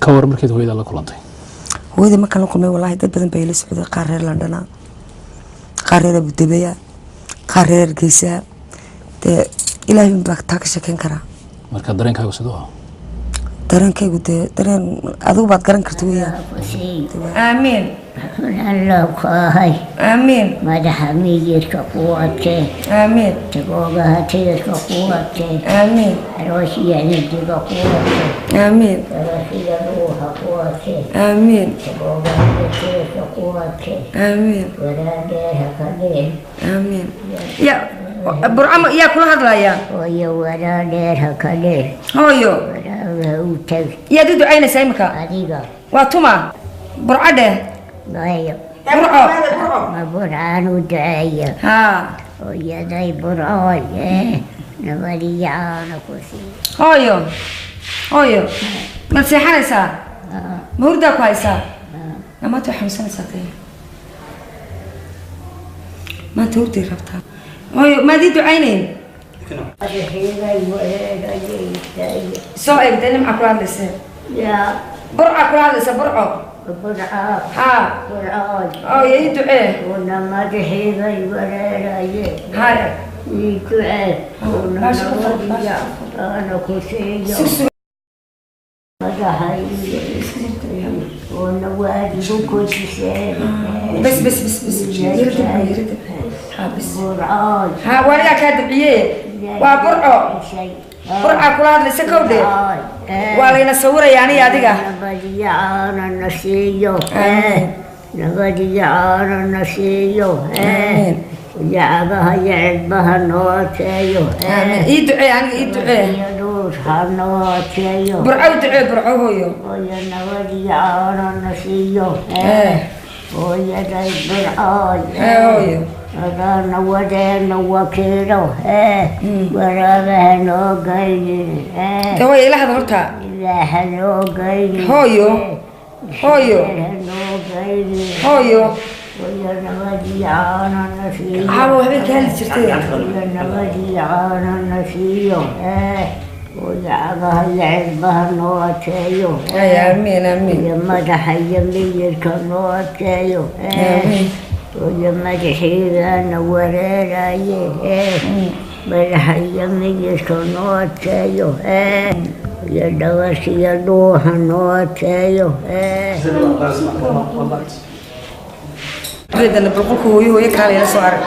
كور مركز هويدا الله كلانتي هويدا ما كان لكم والله دad badan bay la socday qaar reer London qaar reer Abu Dhabi qaar reer Geesa ilaahay baa taa ka sheekan kara marka dareenkaagu sidoo dareenkaygu dareen adigu baad garan kartaa weeyaan amiin الله كاهي amiin مدح ميجيك قوتك amiin تقوغها تيك قوتك amiin روشي نديك قوتك amiin روشي روح قوتك amiin تقوغها تيك قوتك amiin ورادها قليل amiin ya burcamo yaa kula hadlaya ويا ورادها قليل hooyo ورادها وتك yaa du ducaynaysaa imika adiga waa tuma burcade ضايق burco ما برعان ودعية ها ويا ذي برعان نبالي عانا كوسي hooyo hooyo ma seexanaysaa ma hurdaa ku haysaa maanta waxaa xanuunsanaysaa kaya maanta hurday rabtaa hooyo maad ii ducaynayn soo eegtay nimca kula hadlaysee يا burca kula hadlaysa burco برعان ها برعان hooyo ii ducee ونما تحيغي وراراي haya يدعي ونما أنا كوسي مدحي ونوادي كوسي بس بس بس بس يرد ها بس برعان ها وانا كاتب ايه وبرعو burca kula hadlaysa kowdhe waa layna sawiraya aniga adiga نبديعانا نسيو آمين. نبديعانا نسيو آمين. يعبها يعبها نوتيو ii ducee aniga ii ducee يدوسها نوتيو burco u ducee burco hooyo ويا نبديعانا نسيو ويا داي برعاي hooyo هذا نودين وكيلو وراها نوغيني de hooyo ila hadal horta إله نوغيني hooyo hooyo نوغيني hooyo ويا نوديعانا نسيو caawa waxbay ka hadli jirtay ويا نوديعانا نسيو ويعبها يعبها نوتيو ay amiin amiin ويا مدح يميلك نوتيو amiin ويا مدحي أنا وراراي مدح يميلك نوتيو ويا دواسي يدوها نوتيو geedana burqulka hooyo hooyo kale ila soo arag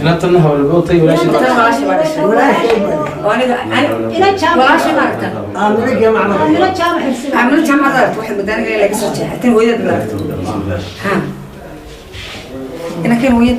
ina tan hawl gootay walaashi tan walaashi baa dhashay aniga walaashi ma aragta عامل جامعة عملت جامعة دارت واحد مداني قال لك صوتي حتى هوية دارت ها أنا كان هوية